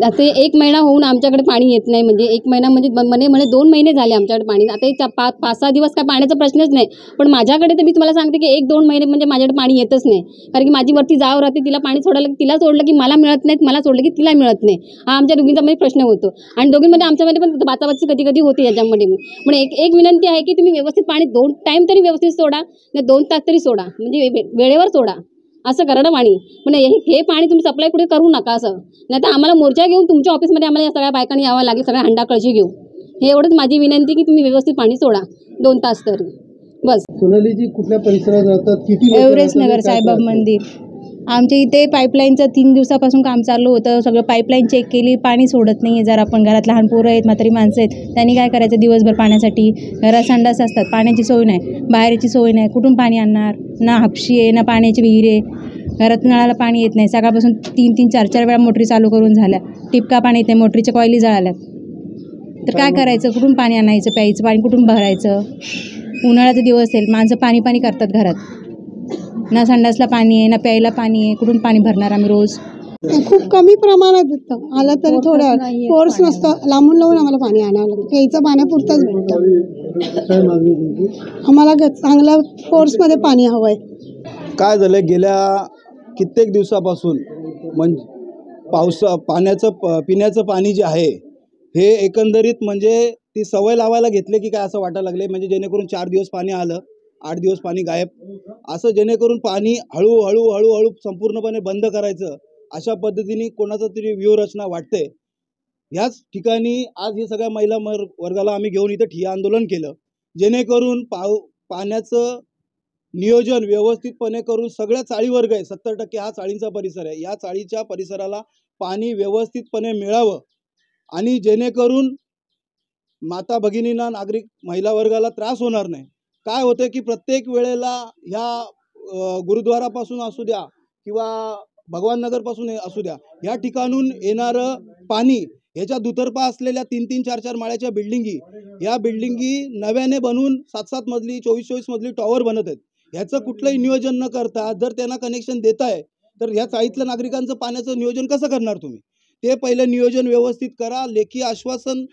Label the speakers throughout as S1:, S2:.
S1: आता 1 महिना होऊन आमच्याकडे पाणी येत नाही. म्हणजे 1 महिना म्हणजे म्हणे 2 महिने झाले आमच्याकडे पाणी. आता हे 5-6 दिवस काय पाण्याचा प्रश्नच नाही. पण माझ्याकडे तर मी तुम्हाला सांगते की 1-2 महिने म्हणजे माझ्याकडे पाणी येतच नाही. कारण की माझी वरती जाव राहते, तिला पाणी सोडायला, तिला सोडलं की मला मिळत नाहीत, मला सोडलं की तिला मिळत नाही. हा आमच्या दोघींचा मध्ये प्रश्न होतो. आणि दोघींमध्ये आमच्यामध्ये पण बाचाबाची कधी-कधी होते याच्यामध्ये. पण एक विनंती आहे की तुम्ही व्यवस्थित पाणी 2 टाईम तरी व्यवस्थित सोडा, नाही 2 तास तरी सोडा. म्हणजे वेळेवर सोडा. असं करा ना पाणी. पण हे पाणी तुम्ही सप्लाय कुठे करू नका असं. नाही तर आम्हाला मोर्चा घेऊन तुमच्या ऑफिसमध्ये आम्हाला या सगळ्या बायकांनी यावं लागेल, सगळ्या हंडा कळशी घेऊ. हे एवढंच माझी विनंती की तुम्ही व्यवस्थित पाणी सोडा 2 तास तरी बस.
S2: सोनालीजी कुठल्या परिसरात राहतात, किती
S3: एव्हरेस्ट नगर साईबाबा मंदिर. आमच्या इथे पाईपलाईनचं 3 दिवसापासून काम चालू होतं. सगळं पाईपलाईन चेक केली, पाणी सोडत नाही. जर आपण घरात लहान पोरं आहेत, म्हातारी माणसं आहेत, त्यांनी काय करायचं दिवसभर पाण्यासाठी. घरात संडास असतात, पाण्याची सोय नाही, बाहेरची सोय नाही, कुठून पाणी आणणार. ना हापशी आहे, ना पाण्याची विहीर आहे. घरात नळाला पाणी येत नाही. सकाळपासून 3-3, 4-4 वेळा मोटरी चालू करून झाल्या. टिपका पाणी येत नाही, मोटरीच्या कॉइली जळाल्यात. तर काय करायचं, कुठून पाणी आणायचं, प्यायचं पाणी कुठून भरायचं. उन्हाळ्याचा दिवस आहे, माणसं पाणी करतात घरात. ना संडासला पाणी आहे, ना प्यायला पाणी आहे, कुठून पाणी भरणार आम्ही रोज.
S4: खूप कमी प्रमाणात येतं, आलं तरी थोड्या फोर्स नसतं. लांबून आम्हाला पाणी आणावं लागतं. प्यायचं पाण्यापुरतंच भेटतं. आम्हाला चांगल्या फोर्समध्ये पाणी हवं आहे.
S2: काय झालं गेल्या कित्येक दिवसापासून म्हणजे पिण्याचं पाणी जे आहे हे एकंदरीत म्हणजे ती सवय लावायला घेतले की काय असं वाटायला लागले. म्हणजे जेणेकरून 4 दिवस पाणी आलं, 8 दिवस पाणी गायब, असं जेणेकरून पाणी हळूहळू संपूर्णपणे बंद करायचं अशा पद्धतीने कोणाचं तरी व्यूहरचना वाटते. ह्याच ठिकाणी आज हे सगळ्या महिला वर्गाला आम्ही घेऊन इथं ठिय्या आंदोलन केलं, जेणेकरून पाण्याचं नियोजन व्यवस्थितपणे करून सगळ्या चाळी वर्ग आहे, 70% हा चाळींचा परिसर आहे, या चाळीच्या परिसराला पाणी व्यवस्थितपणे मिळावं आणि जेणेकरून माता भगिनींना, नागरिक महिला वर्गाला त्रास होणार नाही. काय होतं की प्रत्येक वेळेला ह्या गुरुद्वारापासून असू द्या किंवा भगवान नगरपासून असू द्या, या ठिकाणून येणारं पाणी ह्याच्या दुतर्फा असलेल्या 3-3, 4-4 माळ्याच्या बिल्डिंगी, या बिल्डिंगी नव्याने बनवून 7-7 मजली, 24-24 मजली टॉवर बनत आहेत. ह्याचं कुठलंही नियोजन न करता जर त्यांना कनेक्शन देताय तर ह्या चाळीतल्या नागरिकांचं पाण्याचं नियोजन कसं करणार तुम्ही? ते पहिलं नियोजन व्यवस्थित करा. लेखी आश्वासन,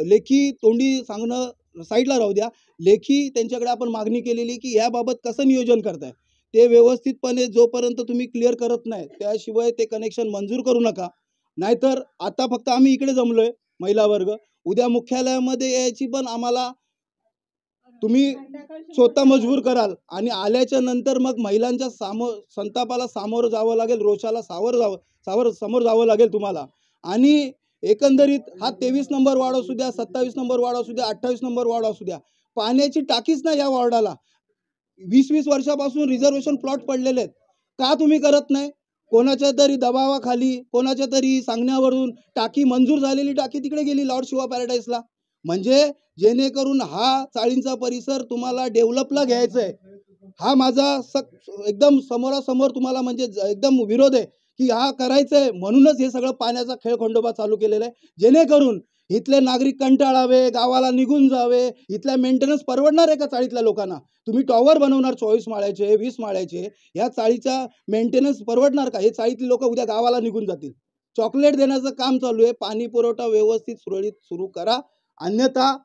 S2: लेखी तोंडी सांगणं साईडला राहू द्या. लेखी त्यांच्याकडे आपण मागणी केलेली की याबाबत कसं नियोजन करताय ते व्यवस्थितपणे जोपर्यंत तुम्ही क्लिअर करत नाही त्याशिवाय ते कनेक्शन मंजूर करू नका. नाहीतर आता फक्त आम्ही इकडे जमलोय महिला वर्ग, उद्या मुख्यालयामध्ये यायची पण आम्हाला तुम्ही स्वतः मजबूर कराल आणि आल्याच्या नंतर मग महिलांच्या संतापाला सामोरं जावं लागेल, रोषाला समोर जावं लागेल तुम्हाला. आणि एकंदरीत हा 23 नंबर वॉर्ड असू द्या, 27 नंबर वॉर्ड असू द्या, 28 नंबर वॉर्ड असू द्या, पाण्याची टाकीच नाही या वॉर्डाला. 20-20 वर्षापासून रिझर्वेशन प्लॉट पडलेले आहेत. का तुम्ही करत नाही? कोणाच्या तरी दबावाखाली, कोणाच्या तरी सांगण्यावरून टाकी मंजूर झालेली टाकी तिकडे गेली लॉर्ड शिवा पॅराडाईसला. म्हणजे जेणेकरून हा चाळींचा परिसर तुम्हाला डेव्हलपला घ्यायचा आहे. हा माझा एकदम समोरासमोर तुम्हाला म्हणजे एकदम विरोध आहे की हा करायचं आहे. म्हणूनच हे सगळं पाण्याचा खेळखंडोबा चालू केलेला आहे, जेणेकरून इथले नागरिक कंटाळावे, गावाला निघून जावे. इथल्या मेंटेनन्स परवडणार आहे का चाळीतल्या लोकांना? तुम्ही टॉवर बनवणार 24 माळ्याचे, 20 माळ्याचे, या चाळीचा मेंटेनन्स परवडणार का? हे चाळीतली लोक उद्या गावाला निघून जातील. चॉकलेट देण्याचं काम चालू आहे. पाणी पुरवठा व्यवस्थित सुरळीत सुरू करा, अन्यथा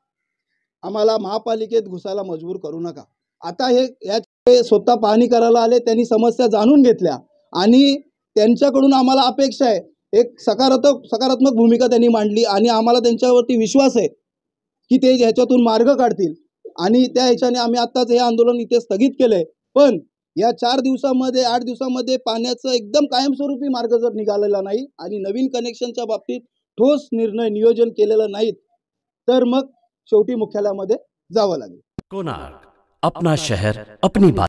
S2: आम्हाला महापालिकेत घुसायला मजबूर करू नका. आता हे स्वतः पाहणी करायला आले, त्यांनी समस्या जाणून घेतल्या आणि त्यांच्याकडून आम्हाला अपेक्षा आहे एक सकारात्मक भूमिका त्यांनी मांडली आणि आम्हाला त्यांच्यावरती विश्वास आहे की ते ह्याच्यातून मार्ग काढतील आणि त्या ह्याच्याने आम्ही आत्ताच हे आंदोलन इथे स्थगित केलंय. पण या 4 दिवसामध्ये, 8 दिवसामध्ये पाण्याचं एकदम कायमस्वरूपी मार्ग जर निघालेला नाही आणि नवीन कनेक्शनच्या बाबतीत ठोस निर्णय नियोजन केलेलं नाहीत तर मग शेवटी मुख्यालयामध्ये जावं लागेल.
S5: कोणार्क, अपना शहर अपनी बात.